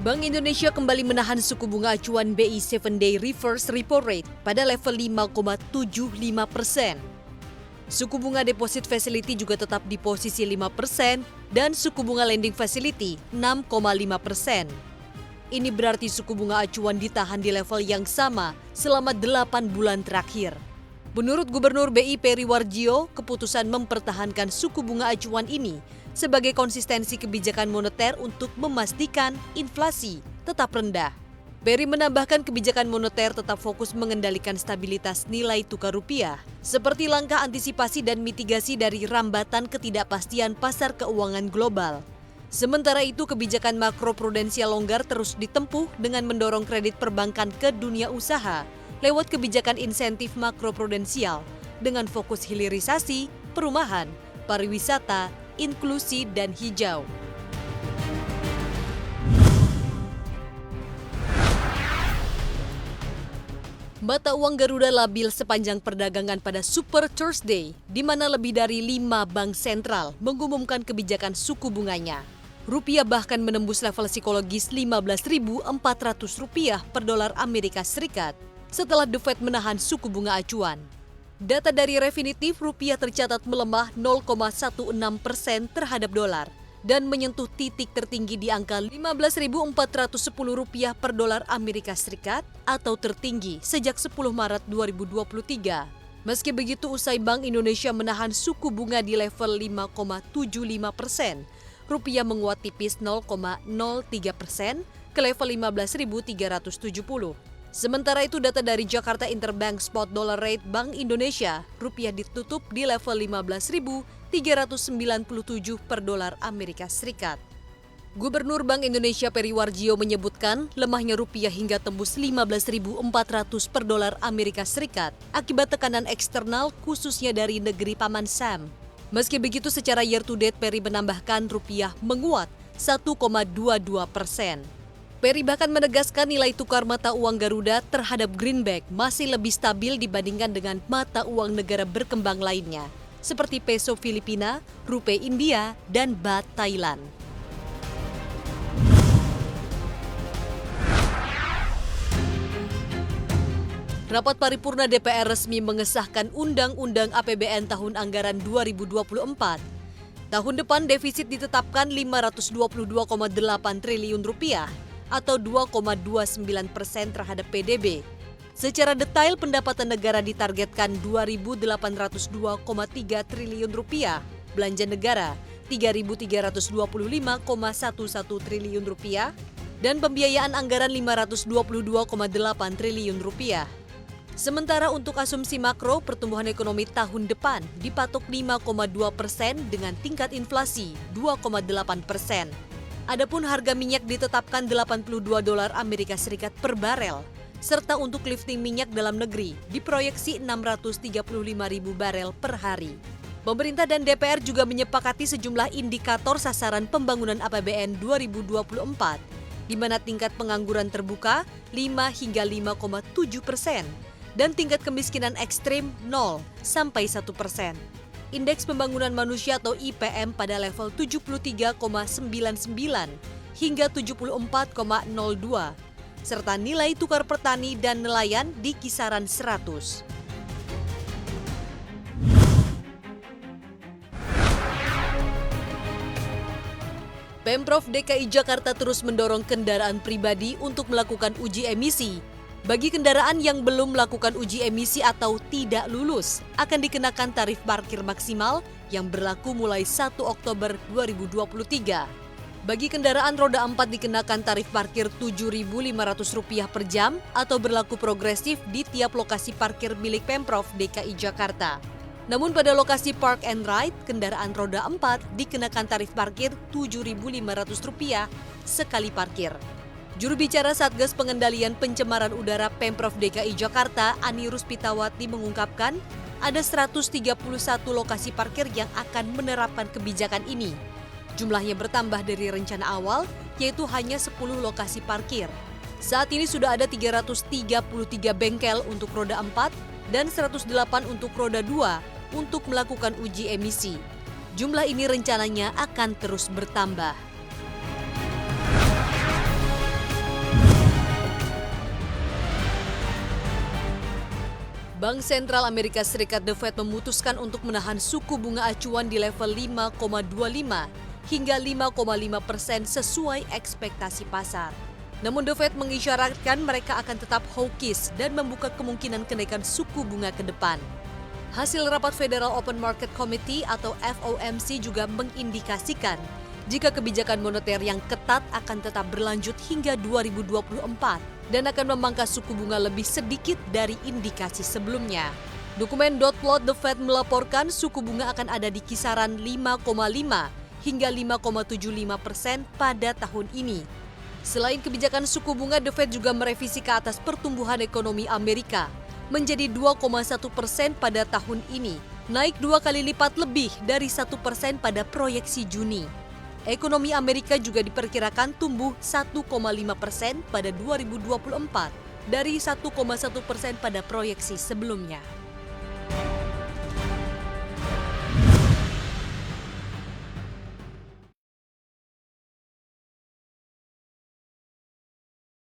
Bank Indonesia kembali menahan suku bunga acuan BI 7-Day Reverse Repo Rate pada level 5,75%. Suku bunga Deposit Facility juga tetap di posisi 5% dan suku bunga Lending Facility 6,5%. Ini berarti suku bunga acuan ditahan di level yang sama selama 8 bulan terakhir. Menurut Gubernur BI Peri Warjio, keputusan mempertahankan suku bunga acuan ini sebagai konsistensi kebijakan moneter untuk memastikan inflasi tetap rendah. Peri menambahkan kebijakan moneter tetap fokus mengendalikan stabilitas nilai tukar rupiah, seperti langkah antisipasi dan mitigasi dari rambatan ketidakpastian pasar keuangan global. Sementara itu, kebijakan makroprudensial longgar terus ditempuh dengan mendorong kredit perbankan ke dunia usaha lewat kebijakan insentif makroprudensial dengan fokus hilirisasi, perumahan, pariwisata, inklusi, dan hijau. Mata uang Garuda labil sepanjang perdagangan pada Super Thursday, di mana lebih dari 5 bank sentral mengumumkan kebijakan suku bunganya. Rupiah bahkan menembus level psikologis Rp15.400 per dolar Amerika Serikat setelah The Fed menahan suku bunga acuan. Data dari Refinitiv, rupiah tercatat melemah 0,16% terhadap dolar dan menyentuh titik tertinggi di angka Rp15.410 per dolar Amerika Serikat atau tertinggi sejak 10 Maret 2023. Meski begitu, usai Bank Indonesia menahan suku bunga di level 5,75%, rupiah menguat tipis 0,03% ke level 15.370. Sementara itu, data dari Jakarta Interbank Spot Dollar Rate Bank Indonesia, rupiah ditutup di level 15.397 per dolar Amerika Serikat. Gubernur Bank Indonesia Peri Warjio menyebutkan lemahnya rupiah hingga tembus 15.400 per dolar Amerika Serikat akibat tekanan eksternal khususnya dari negeri Paman Sam. Meski begitu, secara year to date Peri menambahkan rupiah menguat 1,22%. Peri bahkan menegaskan nilai tukar mata uang Garuda terhadap greenback masih lebih stabil dibandingkan dengan mata uang negara berkembang lainnya, seperti peso Filipina, rupiah India, dan baht Thailand. Rapat paripurna DPR resmi mengesahkan Undang-Undang APBN tahun anggaran 2024. Tahun depan defisit ditetapkan Rp522,8 triliun atau 2,29% terhadap PDB. Secara detail, pendapatan negara ditargetkan Rp2.802,3 triliun, belanja negara Rp3.325,11 triliun, dan pembiayaan anggaran Rp522,8 triliun. Sementara untuk asumsi makro, pertumbuhan ekonomi tahun depan dipatok 5,2% dengan tingkat inflasi 2,8%. Adapun harga minyak ditetapkan $82 Amerika Serikat per barel, serta untuk lifting minyak dalam negeri diproyeksi 635.000 barel per hari. Pemerintah dan DPR juga menyepakati sejumlah indikator sasaran pembangunan APBN 2024, di mana tingkat pengangguran terbuka 5 hingga 5,7% dan tingkat kemiskinan ekstrim 0 sampai 1%. Indeks pembangunan manusia atau IPM pada level 73,99 hingga 74,02, serta nilai tukar petani dan nelayan di kisaran 100. Pemprov DKI Jakarta terus mendorong kendaraan pribadi untuk melakukan uji emisi. Bagi kendaraan yang belum melakukan uji emisi atau tidak lulus, akan dikenakan tarif parkir maksimal yang berlaku mulai 1 Oktober 2023. Bagi kendaraan roda 4 dikenakan tarif parkir Rp7.500 per jam atau berlaku progresif di tiap lokasi parkir milik Pemprov DKI Jakarta. Namun pada lokasi park and ride, kendaraan roda 4 dikenakan tarif parkir Rp7.500 sekali parkir. Juru bicara Satgas Pengendalian Pencemaran Udara Pemprov DKI Jakarta, Ani Ruspitawati mengungkapkan ada 131 lokasi parkir yang akan menerapkan kebijakan ini. Jumlahnya bertambah dari rencana awal, yaitu hanya 10 lokasi parkir. Saat ini sudah ada 333 bengkel untuk roda 4 dan 108 untuk roda 2 untuk melakukan uji emisi. Jumlah ini rencananya akan terus bertambah. Bank Sentral Amerika Serikat The Fed memutuskan untuk menahan suku bunga acuan di level 5,25 hingga 5,5% sesuai ekspektasi pasar. Namun The Fed mengisyaratkan mereka akan tetap hawkish dan membuka kemungkinan kenaikan suku bunga ke depan. Hasil rapat Federal Open Market Committee atau FOMC juga mengindikasikan jika kebijakan moneter yang ketat akan tetap berlanjut hingga 2024 dan akan memangkas suku bunga lebih sedikit dari indikasi sebelumnya. Dokumen dot plot The Fed melaporkan suku bunga akan ada di kisaran 5,5 hingga 5,75% pada tahun ini. Selain kebijakan suku bunga, The Fed juga merevisi ke atas pertumbuhan ekonomi Amerika menjadi 2,1% pada tahun ini, naik 2 kali lipat lebih dari 1% pada proyeksi Juni. Ekonomi Amerika juga diperkirakan tumbuh 1,5% pada 2024 dari 1,1% pada proyeksi sebelumnya.